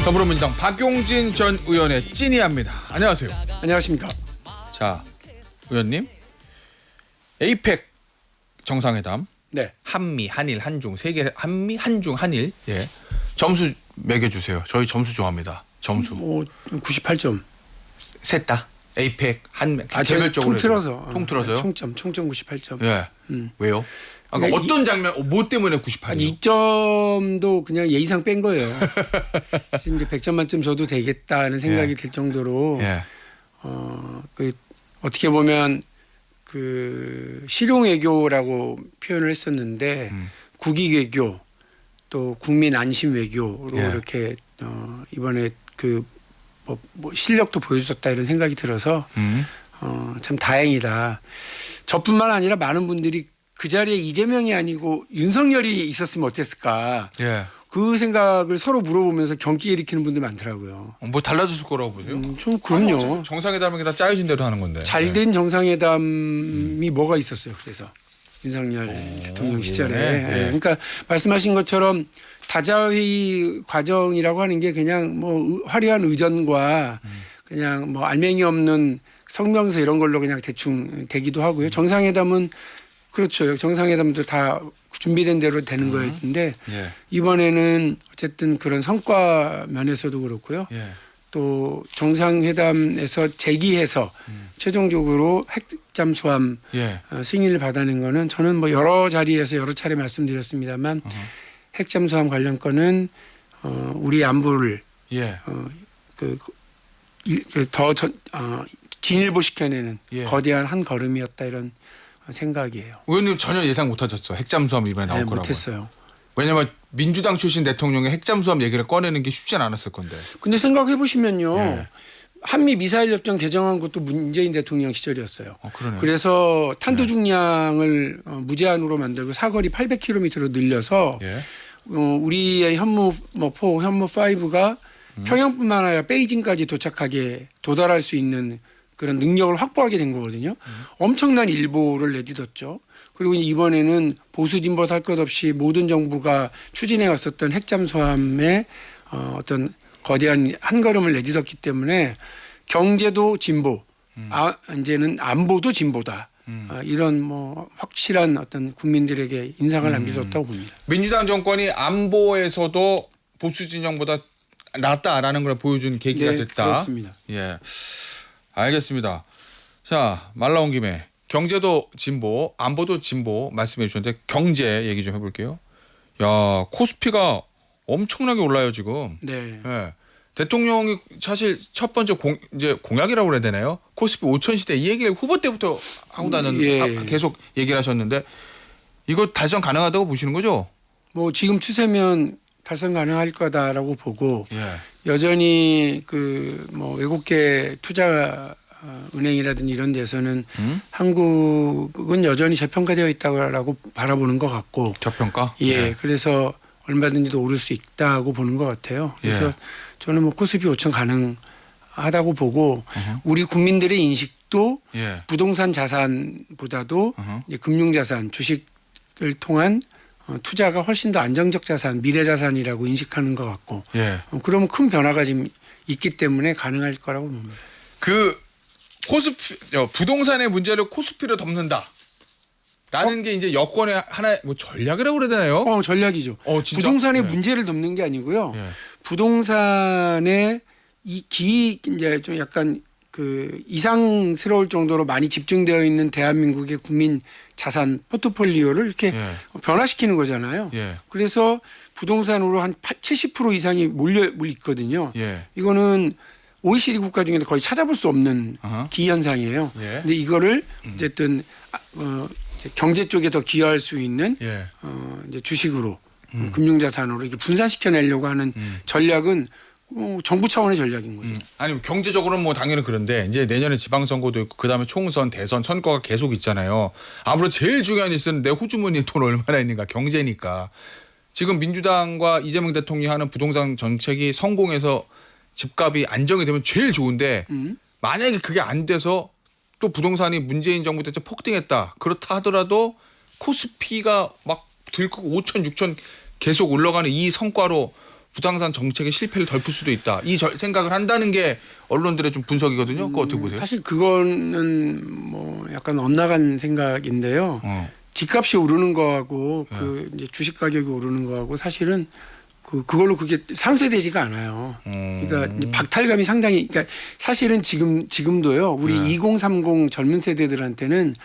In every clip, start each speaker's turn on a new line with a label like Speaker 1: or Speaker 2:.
Speaker 1: 더불어민주당 박용진 전 의원의 찐이합니다. 안녕하세요.
Speaker 2: 안녕하십니까.
Speaker 1: 자, 의원님, 에이펙 정상회담,
Speaker 2: 네.
Speaker 1: 한미, 한일, 한중 세계 한미, 한중, 한일, 예, 점수 매겨주세요. 저희 점수 좋아합니다. 점수.
Speaker 2: 98점.
Speaker 1: 셋 다. 에이펙, 한미,
Speaker 2: 제가
Speaker 1: 개별적으로
Speaker 2: 통틀어서.
Speaker 1: 통틀어서요?
Speaker 2: 총점 98점.
Speaker 1: 예. 왜요?
Speaker 2: 그러니까
Speaker 1: 어떤 장면, 뭐 때문에 98이요?
Speaker 2: 2점도 그냥 예의상 뺀 거예요. 그래서 이제 100점 만점 줘도 되겠다는 생각이 들 정도로
Speaker 1: 예.
Speaker 2: 어떻게 보면 그 실용 외교라고 표현을 했었는데 국익 외교 또 국민 안심 외교로
Speaker 1: 예.
Speaker 2: 이렇게 이번에 뭐 실력도 보여줬다 이런 생각이 들어서 참 다행이다. 저뿐만 아니라 많은 분들이 그 자리에 이재명이 아니고 윤석열이 있었으면 어땠을까.
Speaker 1: 예.
Speaker 2: 그 생각을 서로 물어보면서 경기 일으키는 분들 많더라고요.
Speaker 1: 뭐 달라졌을 거라고 보세요?
Speaker 2: 좀 그럼요.
Speaker 1: 정상회담이 다 짜여진 대로 하는 건데.
Speaker 2: 잘된 정상회담이 뭐가 있었어요. 그래서 윤석열 대통령 시절에.
Speaker 1: 네.
Speaker 2: 그러니까 말씀하신 것처럼 다자회의 과정이라고 하는 게 그냥 뭐 화려한 의전과 그냥 뭐 알맹이 없는 성명서 이런 걸로 그냥 대충 되기도 하고요. 정상회담은 그렇죠. 정상회담도 다 준비된 대로 되는 거였는데
Speaker 1: 예.
Speaker 2: 이번에는 어쨌든 그런 성과 면에서도 그렇고요.
Speaker 1: 예.
Speaker 2: 또 정상회담에서 제기해서 최종적으로 핵 잠수함
Speaker 1: 예.
Speaker 2: 승인을 받아낸 거는 저는 뭐 여러 자리에서 여러 차례 말씀드렸습니다만 핵 잠수함 관련 건은 우리 안보를
Speaker 1: 예.
Speaker 2: 진일보시켜내는
Speaker 1: 예.
Speaker 2: 거대한 한 걸음이었다 이런 생각이에요.
Speaker 1: 의원님 전혀 예상 못하셨어. 핵잠수함 이번에 나올 거라고.
Speaker 2: 못했어요.
Speaker 1: 왜냐면 민주당 출신 대통령의 핵잠수함 얘기를 꺼내는 게 쉽진 않았을 건데.
Speaker 2: 근데 생각해 보시면요.
Speaker 1: 예.
Speaker 2: 한미 미사일 협정 개정한 것도 문재인 대통령 시절이었어요.
Speaker 1: 그러네요.
Speaker 2: 그래서 탄도 중량을 무제한으로 만들고 사거리 800km로 늘려서
Speaker 1: 예.
Speaker 2: 우리의 현무 4, 현무 5가 평양뿐만 아니라 베이징까지 도달할 수 있는 그런 능력을 확보하게 된 거거든요. 엄청난 일보를 내딛었죠. 그리고 이번에는 보수 진보 할 것 없이 모든 정부가 추진해 왔었던 핵잠수함의 어떤 거대한 한 걸음을 내딛었기 때문에 경제도 진보, 이제는 안보도 진보다. 이런 뭐 확실한 어떤 국민들에게 인상을 남겨줬다고 봅니다.
Speaker 1: 민주당 정권이 안보에서도 보수 진영보다 낫다라는 걸 보여준 계기가
Speaker 2: 네,
Speaker 1: 됐다.
Speaker 2: 그렇습니다.
Speaker 1: 예. 알겠습니다. 자, 말 나온 김에 경제도 진보, 안보도 진보 말씀해 주셨는데 경제 얘기 좀 해볼게요. 야, 코스피가 엄청나게 올라요 지금.
Speaker 2: 네.
Speaker 1: 예. 대통령이 사실 첫 번째 이제 공약이라고 그래야 되나요? 코스피 5천 시대 이 얘기를 후보 때부터 하고 계속 얘기를 하셨는데 이거 달성 가능하다고 보시는 거죠?
Speaker 2: 뭐 지금 추세면 달성 가능할 거다라고 보고
Speaker 1: 예.
Speaker 2: 여전히 그 뭐 외국계 투자 은행이라든지 이런 데서는 한국은 여전히 저평가되어 있다고 바라보는 것 같고
Speaker 1: 저평가?
Speaker 2: 예, 그래서 얼마든지 더 오를 수 있다고 보는 것 같아요. 그래서
Speaker 1: 예.
Speaker 2: 저는 뭐 코스피 5천 가능하다고 보고 우리 국민들의 인식도
Speaker 1: 예.
Speaker 2: 부동산 자산보다도 이제 금융자산, 주식을 통한 투자가 훨씬 더 안정적 자산, 미래 자산이라고 인식하는 것 같고
Speaker 1: 예.
Speaker 2: 그러면 큰 변화가 지금 있기 때문에 가능할 거라고 봅니다.
Speaker 1: 그 코스피 부동산의 문제를 코스피로 덮는다. 라는 게 이제 여권의 하나의 뭐 전략이라고 그래야 되나요?
Speaker 2: 전략이죠.
Speaker 1: 진짜?
Speaker 2: 부동산의
Speaker 1: 예.
Speaker 2: 문제를 덮는 게 아니고요.
Speaker 1: 예.
Speaker 2: 부동산의 이제 좀 약간 그 이상스러울 정도로 많이 집중되어 있는 대한민국의 국민 자산 포트폴리오를 이렇게
Speaker 1: 예.
Speaker 2: 변화시키는 거잖아요.
Speaker 1: 예.
Speaker 2: 그래서 부동산으로 한 70% 이상이 몰려 있거든요.
Speaker 1: 예.
Speaker 2: 이거는 OECD 국가 중에서 거의 찾아볼 수 없는
Speaker 1: 어허.
Speaker 2: 기현상이에요.
Speaker 1: 예.
Speaker 2: 근데 이거를 어쨌든 이제 경제 쪽에 더 기여할 수 있는
Speaker 1: 예.
Speaker 2: 이제 주식으로 금융자산으로 이렇게 분산시켜내려고 하는 전략은 정부 차원의 전략인 거죠.
Speaker 1: 아니 경제적으로는 뭐 당연히 그런데 이제 내년에 지방선거도 있고 그다음에 총선, 대선, 선거가 계속 있잖아요. 아무래도 제일 중요한 뉴스는 내 호주머니에 돈 얼마나 있는가 경제니까. 지금 민주당과 이재명 대통령이 하는 부동산 정책이 성공해서 집값이 안정이 되면 제일 좋은데 만약에 그게 안 돼서 또 부동산이 문재인 정부 때 폭등했다. 그렇다 하더라도 코스피가 막 들고 5천, 6천 계속 올라가는 이 성과로 부동산 정책의 실패를 덮을 수도 있다. 이 생각을 한다는 게 언론들의 좀 분석이거든요. 그거 어떻게 보세요?
Speaker 2: 사실 그거는 뭐 약간 엇나간 생각인데요. 집값이 오르는 거하고 그 이제 주식 가격이 오르는 거하고 사실은 그걸로 그게 상쇄되지가 않아요. 그러니까 이제 박탈감이 상당히 그러니까 사실은 지금도요. 우리 2030 젊은 세대들한테는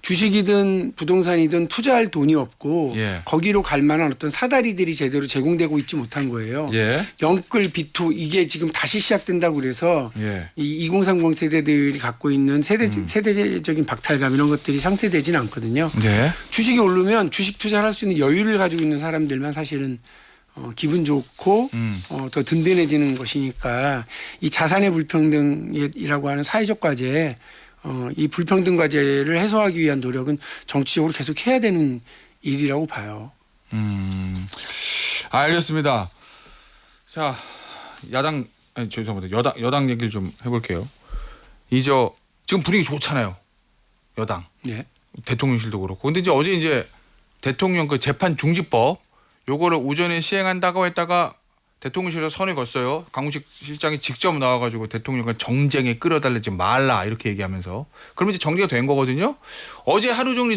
Speaker 2: 주식이든 부동산이든 투자할 돈이 없고
Speaker 1: 예.
Speaker 2: 거기로 갈 만한 어떤 사다리들이 제대로 제공되고 있지 못한 거예요.
Speaker 1: 예.
Speaker 2: 영끌 비투 이게 지금 다시 시작된다고 그래서
Speaker 1: 예.
Speaker 2: 이 2030 세대들이 갖고 있는 세대적인 박탈감 이런 것들이 상쇄되지는 않거든요.
Speaker 1: 네.
Speaker 2: 주식이 오르면 주식 투자를 할 수 있는 여유를 가지고 있는 사람들만 사실은 기분 좋고 더 든든해지는 것이니까 이 자산의 불평등이라고 하는 사회적 과제 이 불평등 과제를 해소하기 위한 노력은 정치적으로 계속 해야 되는 일이라고 봐요.
Speaker 1: 알겠습니다. 자, 죄송합니다. 여당 얘기를 좀 해볼게요. 지금 분위기 좋잖아요. 여당.
Speaker 2: 네.
Speaker 1: 대통령실도 그렇고. 근데 이제 어제 이제 대통령 그 재판 중지법 요거를 오전에 시행한다고 했다가 대통령실에서 선을 그었어요. 강훈식 실장이 직접 나와가지고 대통령을 정쟁에 끌어달리지 말라 이렇게 얘기하면서 그러면 이제 정리가 된 거거든요. 어제 하루 동안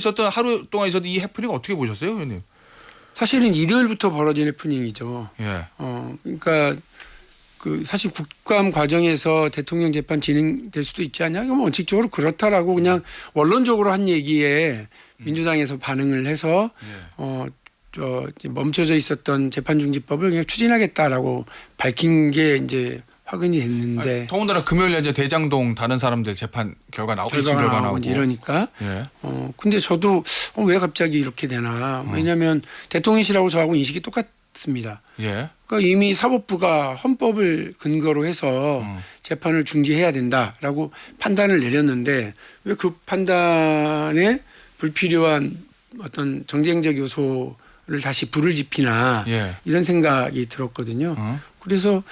Speaker 1: 있었던 이 해프닝 어떻게 보셨어요, 의원님?
Speaker 2: 사실은 일요일부터 벌어진 해프닝이죠.
Speaker 1: 예.
Speaker 2: 그러니까 사실 국감 과정에서 대통령 재판 진행될 수도 있지 않냐? 이건 원칙적으로 그렇다라고 그냥 원론적으로 한 얘기에 민주당에서 반응을 해서 멈춰져 있었던 재판중지법을 그냥 추진하겠다라고 밝힌 게 이제 확인이 됐는데
Speaker 1: 더군다나 금요일에 이제 대장동 다른 사람들 재판 결과 나오고
Speaker 2: 이러니까
Speaker 1: 예.
Speaker 2: 근데 저도 왜 갑자기 이렇게 되나 왜냐하면 대통령실하고 저하고 인식이 똑같습니다.
Speaker 1: 예.
Speaker 2: 그러니까 이미 사법부가 헌법을 근거로 해서 재판을 중지해야 된다라고 판단을 내렸는데 왜 그 판단에 불필요한 어떤 정쟁적 요소를 다시 불을 지피나
Speaker 1: 예.
Speaker 2: 이런 생각이 들었거든요. 그래서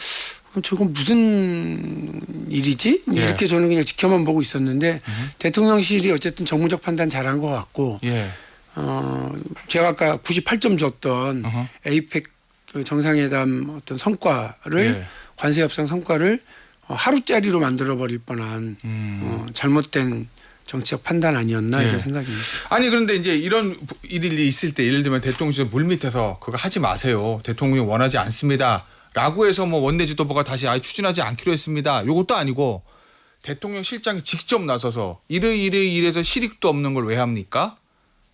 Speaker 2: 저건 무슨 일이지?
Speaker 1: 예.
Speaker 2: 이렇게 저는 그냥 지켜만 보고 있었는데 대통령실이 어쨌든 정무적 판단 잘한 것 같고
Speaker 1: 예.
Speaker 2: 제가 아까 98점 줬던 에이펙 정상회담 어떤 성과를
Speaker 1: 예.
Speaker 2: 관세 협상 성과를 하루짜리로 만들어 버릴 뻔한 잘못된 정치적 판단 아니었나
Speaker 1: 예.
Speaker 2: 이런 생각입니다.
Speaker 1: 아니 그런데 이제 이런 일이 있을 때 예를 들면 대통령실 물밑에서 그거 하지 마세요. 대통령이 원하지 않습니다라고 해서 뭐 원내 지도부가 다시 아예 추진하지 않기로 했습니다. 이것도 아니고 대통령 실장이 직접 나서서 이래서 실익도 없는 걸 왜 합니까?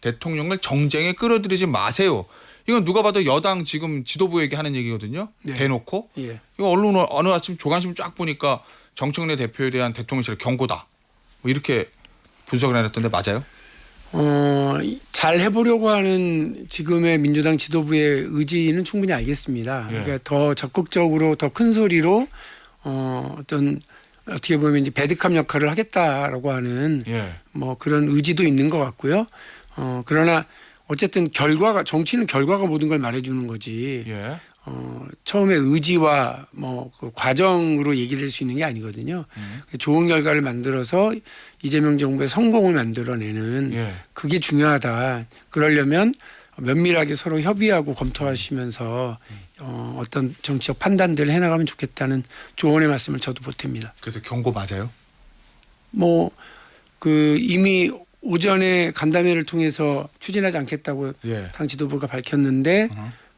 Speaker 1: 대통령을 정쟁에 끌어들이지 마세요. 이건 누가 봐도 여당 지금 지도부에게 하는 얘기거든요.
Speaker 2: 네.
Speaker 1: 대놓고.
Speaker 2: 예.
Speaker 1: 이거 언론 어느 아침 조간심 쫙 보니까 정청래 대표에 대한 대통령실의 경고다. 뭐 이렇게 분석을 해놨던데 맞아요?
Speaker 2: 잘 해보려고 하는 지금의 민주당 지도부의 의지는 충분히 알겠습니다.
Speaker 1: 예.
Speaker 2: 그러니까 더 적극적으로 더 큰 소리로 어떤 어떻게 보면 이제 배드캅 역할을 하겠다라고 하는
Speaker 1: 예.
Speaker 2: 뭐 그런 의지도 있는 것 같고요. 그러나 어쨌든 정치는 결과가 모든 걸 말해주는 거지.
Speaker 1: 예.
Speaker 2: 처음에 의지와 그 과정으로 얘기될 수 있는 게 아니거든요. 좋은 결과를 만들어서 이재명 정부의 성공을 만들어내는
Speaker 1: 예.
Speaker 2: 그게 중요하다. 그러려면 면밀하게 서로 협의하고 검토하시면서 어떤 정치적 판단들을 해나가면 좋겠다는 조언의 말씀을 저도 보탭니다.
Speaker 1: 그래서 경고 맞아요?
Speaker 2: 이미 오전에 간담회를 통해서 추진하지 않겠다고
Speaker 1: 예.
Speaker 2: 당 지도부가 밝혔는데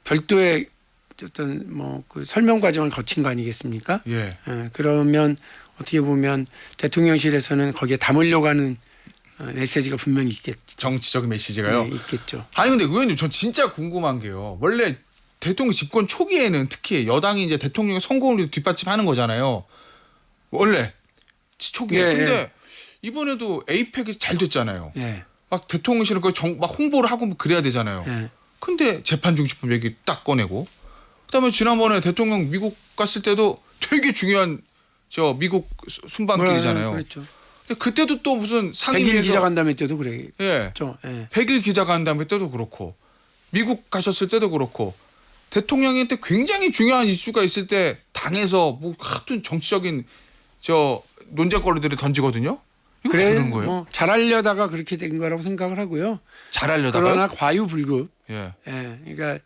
Speaker 2: 별도의 어떤 그 설명 과정을 거친 거 아니겠습니까?
Speaker 1: 예.
Speaker 2: 그러면 어떻게 보면 대통령실에서는 거기에 담으려고 하는 메시지가 분명히 있겠죠.
Speaker 1: 정치적인 메시지가요?
Speaker 2: 네, 있겠죠.
Speaker 1: 아니 근데 의원님 전 진짜 궁금한 게요. 원래 대통령 집권 초기에는 특히 여당이 이제 대통령의 성공을 뒷받침하는 거잖아요. 원래 초기에.
Speaker 2: 예,
Speaker 1: 근데
Speaker 2: 예.
Speaker 1: 이번에도 에이펙이 잘 됐잖아요.
Speaker 2: 예.
Speaker 1: 막 대통령실은 막 홍보를 하고 뭐 그래야 되잖아요.
Speaker 2: 예.
Speaker 1: 근데 재판 중지법 얘기 딱 꺼내고 그다음에 지난번에 대통령 미국 갔을 때도 되게 중요한 미국 순방길이잖아요.
Speaker 2: 그렇죠.
Speaker 1: 근데 그때도 또 무슨
Speaker 2: 100일
Speaker 1: 상임위에서
Speaker 2: 기자간담회 때도 그랬죠.
Speaker 1: 예.
Speaker 2: 예.
Speaker 1: 100일 기자간담회 때도 그렇고 미국 가셨을 때도 그렇고 대통령한테 굉장히 중요한 이슈가 있을 때 당에서 하여튼 정치적인 논쟁거리들을 던지거든요. 이거 왜 그런 거예요?
Speaker 2: 잘하려다가 그렇게 된 거라고 생각을 하고요.
Speaker 1: 잘하려다가요?
Speaker 2: 그러나 과유불급.
Speaker 1: 예.
Speaker 2: 예. 그러니까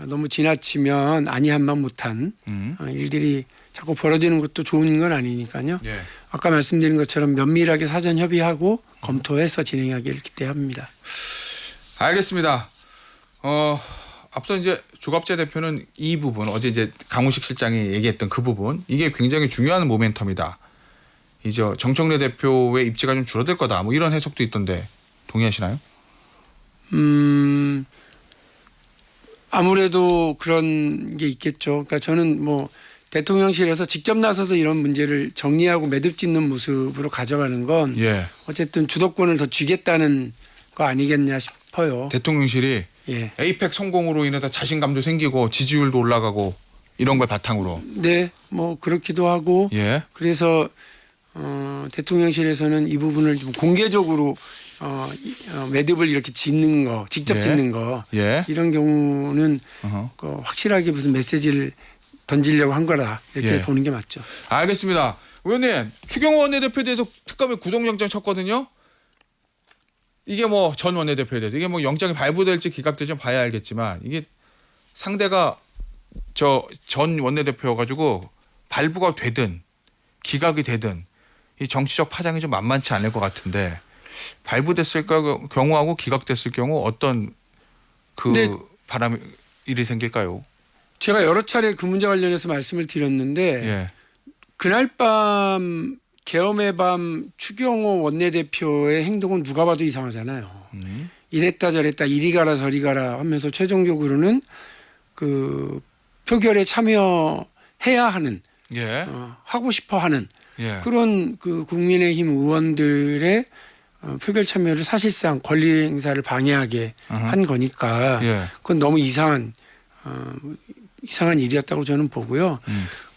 Speaker 2: 너무 지나치면 아니한만 못한 일들이 자꾸 벌어지는 것도 좋은 건 아니니까요.
Speaker 1: 예.
Speaker 2: 아까 말씀드린 것처럼 면밀하게 사전 협의하고 검토해서 진행하기를 기대합니다.
Speaker 1: 알겠습니다. 앞서 이제 조갑재 대표는 이 부분 어제 이제 강훈식 실장이 얘기했던 그 부분 이게 굉장히 중요한 모멘텀이다. 이제 정청래 대표의 입지가 좀 줄어들 거다. 뭐 이런 해석도 있던데 동의하시나요?
Speaker 2: 아무래도 그런 게 있겠죠. 그러니까 저는 뭐 대통령실에서 직접 나서서 이런 문제를 정리하고 매듭 짓는 모습으로 가져가는 건
Speaker 1: 예.
Speaker 2: 어쨌든 주도권을 더 쥐겠다는 거 아니겠냐 싶어요.
Speaker 1: 대통령실이
Speaker 2: 예.
Speaker 1: 에이펙 성공으로 인해서 자신감도 생기고 지지율도 올라가고 이런 걸 바탕으로.
Speaker 2: 네, 뭐 그렇기도 하고
Speaker 1: 예.
Speaker 2: 그래서 대통령실에서는 이 부분을 좀 공개적으로 매듭을 이렇게 짓는 거, 직접
Speaker 1: 예.
Speaker 2: 짓는 거
Speaker 1: 예.
Speaker 2: 이런 경우는
Speaker 1: 어허.
Speaker 2: 확실하게 무슨 메시지를 던지려고 한 거라 이렇게
Speaker 1: 예.
Speaker 2: 보는 게 맞죠.
Speaker 1: 알겠습니다. 의원님 추경호 원내대표에 대해서 특검에 구속영장 쳤거든요. 이게 뭐 전 원내대표에 대해서 이게 뭐 영장이 발부될지 기각될지 봐야 알겠지만 이게 상대가 저 전 원내대표여가지고 발부가 되든 기각이 되든 이 정치적 파장이 좀 만만치 않을 것 같은데 발부됐을 경우하고 기각됐을 경우 어떤 그
Speaker 2: 네.
Speaker 1: 바람이 일이 생길까요?
Speaker 2: 제가 여러 차례 그 문제 관련해서 말씀을 드렸는데
Speaker 1: 예.
Speaker 2: 그날 밤 계엄의 밤 추경호 원내대표의 행동은 누가 봐도 이상하잖아요. 이랬다 저랬다 이리 가라 저리 가라 하면서 최종적으로는 그 표결에 참여해야 하는
Speaker 1: 예.
Speaker 2: 하고 싶어 하는
Speaker 1: 예.
Speaker 2: 그런 그 국민의힘 의원들의 표결 참여를 사실상 권리 행사를 방해하게 한 거니까
Speaker 1: 예.
Speaker 2: 그건 너무 이상한 일이었다고 저는 보고요.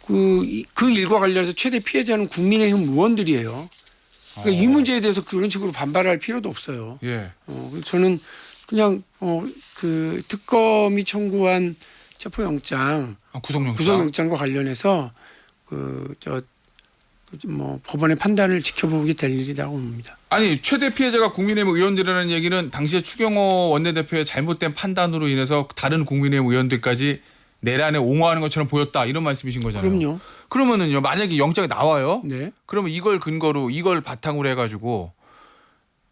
Speaker 2: 그 일과 관련해서 최대 피해자는 국민의힘 의원들이에요. 그러니까 이 문제에 대해서 그런 식으로 반발할 필요도 없어요.
Speaker 1: 예.
Speaker 2: 그래서 저는 그냥 그 특검이 청구한 체포영장, 구속영장과 관련해서 뭐 법원의 판단을 지켜보게 될 일이라고 봅니다.
Speaker 1: 아니 최대 피해자가 국민의힘 의원들이라는 얘기는 당시에 추경호 원내대표의 잘못된 판단으로 인해서 다른 국민의힘 의원들까지 내란에 옹호하는 것처럼 보였다 이런 말씀이신 거잖아요.
Speaker 2: 그럼요.
Speaker 1: 그러면은요 만약에 영장이 나와요.
Speaker 2: 네.
Speaker 1: 그러면 이걸 근거로 이걸 바탕으로 해가지고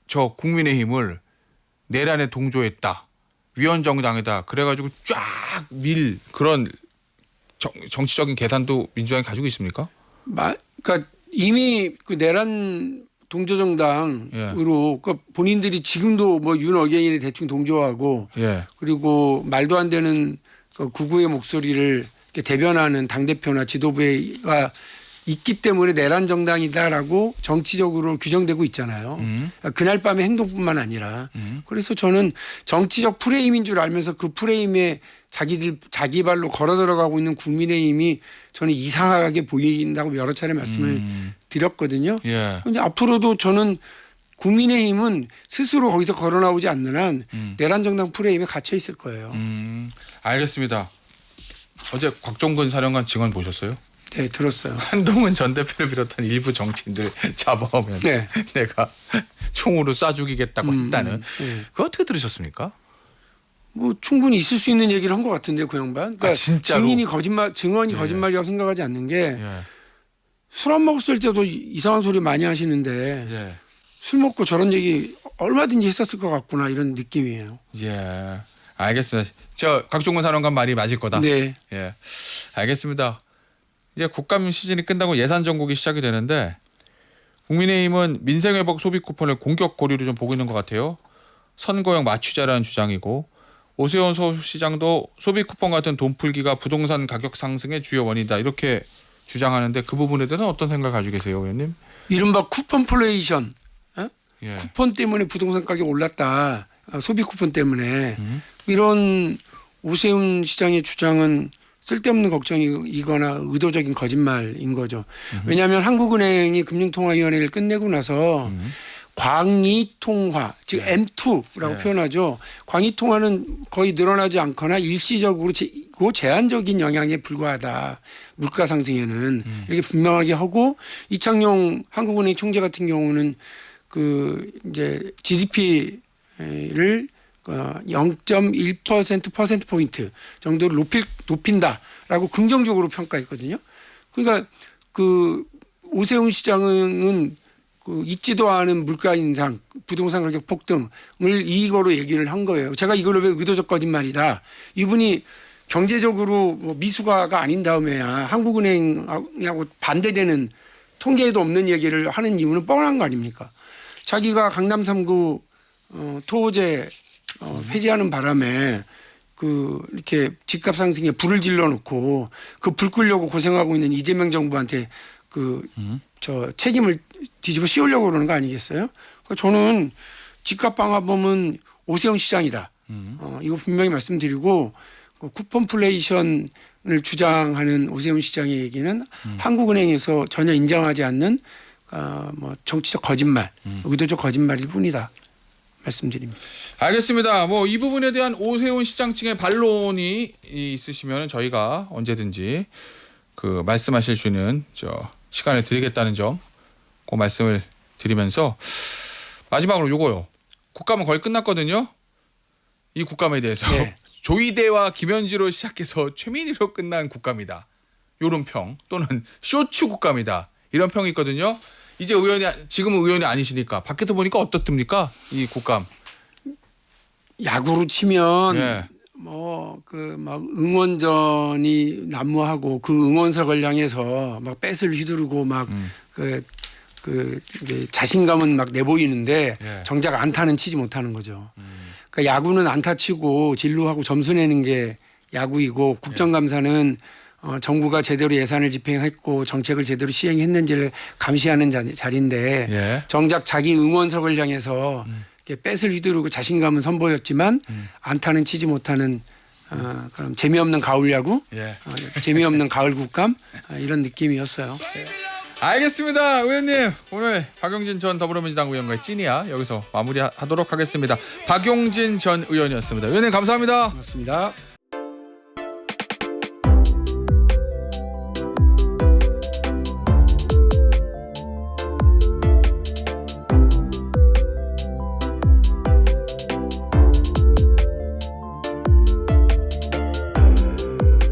Speaker 1: 저 국민의힘을 내란에 동조했다 위헌정당이다 그래가지고 쫙 밀 그런 정치적인 계산도 민주당이 가지고 있습니까?
Speaker 2: 그러니까 이미 그 내란 동조정당으로 그러니까 본인들이 지금도 뭐 윤어게인에 대충 동조하고
Speaker 1: 예.
Speaker 2: 그리고 말도 안 되는 그 구구의 목소리를 이렇게 대변하는 당 대표나 지도부가 있기 때문에 내란 정당이다라고 정치적으로 규정되고 있잖아요. 그러니까 그날 밤의 행동뿐만 아니라 그래서 저는 정치적 프레임인 줄 알면서 그 프레임에 자기 발로 걸어 들어가고 있는 국민의힘이 저는 이상하게 보인다고 여러 차례 말씀을 드렸거든요. 그런데
Speaker 1: 예.
Speaker 2: 앞으로도 저는 국민의힘은 스스로 거기서 걸어 나오지 않는 한 내란 정당 프레임에 갇혀 있을 거예요.
Speaker 1: 알겠습니다. 어제 곽종근 사령관 증언 보셨어요?
Speaker 2: 네, 들었어요.
Speaker 1: 한동훈 전 대표를 비롯한 일부 정치인들 잡아오면
Speaker 2: 네.
Speaker 1: 내가 총으로 쏴 죽이겠다고 했다는
Speaker 2: 네.
Speaker 1: 그거 어떻게 들으셨습니까?
Speaker 2: 뭐 충분히 있을 수 있는 얘기를 한 것 같은데요, 그 양반. 그러니까
Speaker 1: 진짜로?
Speaker 2: 증언이
Speaker 1: 예.
Speaker 2: 거짓말이라고 생각하지 않는 게 술
Speaker 1: 예.
Speaker 2: 안 먹었을 때도 이상한 소리 많이 하시는데
Speaker 1: 예.
Speaker 2: 술 먹고 저런 얘기 얼마든지 했었을 것 같구나 이런 느낌이에요.
Speaker 1: 예. 알겠습니다. 저 곽종근 사령관 말이 맞을 거다.
Speaker 2: 네.
Speaker 1: 예. 알겠습니다. 이제 국감 시즌이 끝나고 예산 정국이 시작이 되는데 국민의힘은 민생회복 소비 쿠폰을 공격 고리로 좀 보고 있는 것 같아요. 선거용 맞추자라는 주장이고 오세훈 서울시장도 소비 쿠폰 같은 돈 풀기가 부동산 가격 상승의 주요 원인이다 이렇게 주장하는데 그 부분에 대해서 어떤 생각 가지고 계세요, 의원님?
Speaker 2: 이른바 쿠폰플레이션.
Speaker 1: 예.
Speaker 2: 쿠폰 때문에 부동산 가격 올랐다. 소비 쿠폰 때문에. 이런 오세훈 시장의 주장은 쓸데없는 걱정이거나 의도적인 거짓말인 거죠. 왜냐하면 한국은행이 금융통화위원회를 끝내고 나서 광의통화, 즉 M2라고
Speaker 1: 네.
Speaker 2: 표현하죠. 광의통화는 거의 늘어나지 않거나 일시적으로 제한적인 영향에 불과하다. 물가 상승에는 이렇게 분명하게 하고 이창용 한국은행 총재 같은 경우는 그 이제 GDP를 0.1% 포인트 정도를 높인다라고 긍정적으로 평가했거든요. 그러니까 그 오세훈 시장은 그 있지도 않은 물가 인상, 부동산 가격 폭등을 이거로 얘기를 한 거예요. 제가 이걸 왜 의도적 거짓말이다. 이분이 경제적으로 뭐 미수가가 아닌 다음에야 한국은행하고 반대되는 통계에도 없는 얘기를 하는 이유는 뻔한 거 아닙니까? 자기가 강남 3구 토호제 폐지하는 바람에 그 이렇게 집값 상승에 불을 질러 놓고 그 불 끄려고 고생하고 있는 이재명 정부한테 그 저 책임을 뒤집어 씌우려고 그러는 거 아니겠어요? 그러니까 저는 집값 방화범은 오세훈 시장이다. 이거 분명히 말씀드리고 그 쿠폰플레이션을 주장하는 오세훈 시장의 얘기는 한국은행에서 전혀 인정하지 않는 뭐 정치적 거짓말, 의도적 거짓말일 뿐이다. 말씀드립니다.
Speaker 1: 알겠습니다. 뭐 이 부분에 대한 오세훈 시장 측의 반론이 있으시면 저희가 언제든지 그 말씀하실 수 있는 시간을 드리겠다는 점, 그 말씀을 드리면서 마지막으로 요거요. 국감은 거의 끝났거든요. 이 국감에 대해서
Speaker 2: 네.
Speaker 1: 조이대와 김현지로 시작해서 최민희로 끝난 국감이다. 요런 평 또는 쇼츠 국감이다. 이런 평이 있거든요. 이제 지금은 의원이 아니시니까 밖에서 보니까 어떻습니까? 이 국감.
Speaker 2: 야구로 치면
Speaker 1: 예.
Speaker 2: 뭐 그 막 응원전이 난무하고 그 응원석을 향해서 막 뺏을 휘두르고 막 이게 자신감은 막 내보이는데
Speaker 1: 예.
Speaker 2: 정작 안타는 치지 못하는 거죠. 그러니까 야구는 안타 치고 진루하고 점수 내는 게 야구이고 국정감사는 정부가 제대로 예산을 집행했고 정책을 제대로 시행했는지를 감시하는 자리인데
Speaker 1: 예.
Speaker 2: 정작 자기 응원석을 향해서 이렇게 뺏을 휘두르고 자신감은 선보였지만 안타는 치지 못하는 그럼 재미없는 가을 야구,
Speaker 1: 예.
Speaker 2: 재미없는 가을 국감 이런 느낌이었어요.
Speaker 1: 알겠습니다. 의원님 오늘 박용진 전 더불어민주당 의원과의 찐이야 여기서 마무리하도록 하겠습니다. 박용진 전 의원이었습니다. 의원님 감사합니다.
Speaker 2: 고맙습니다.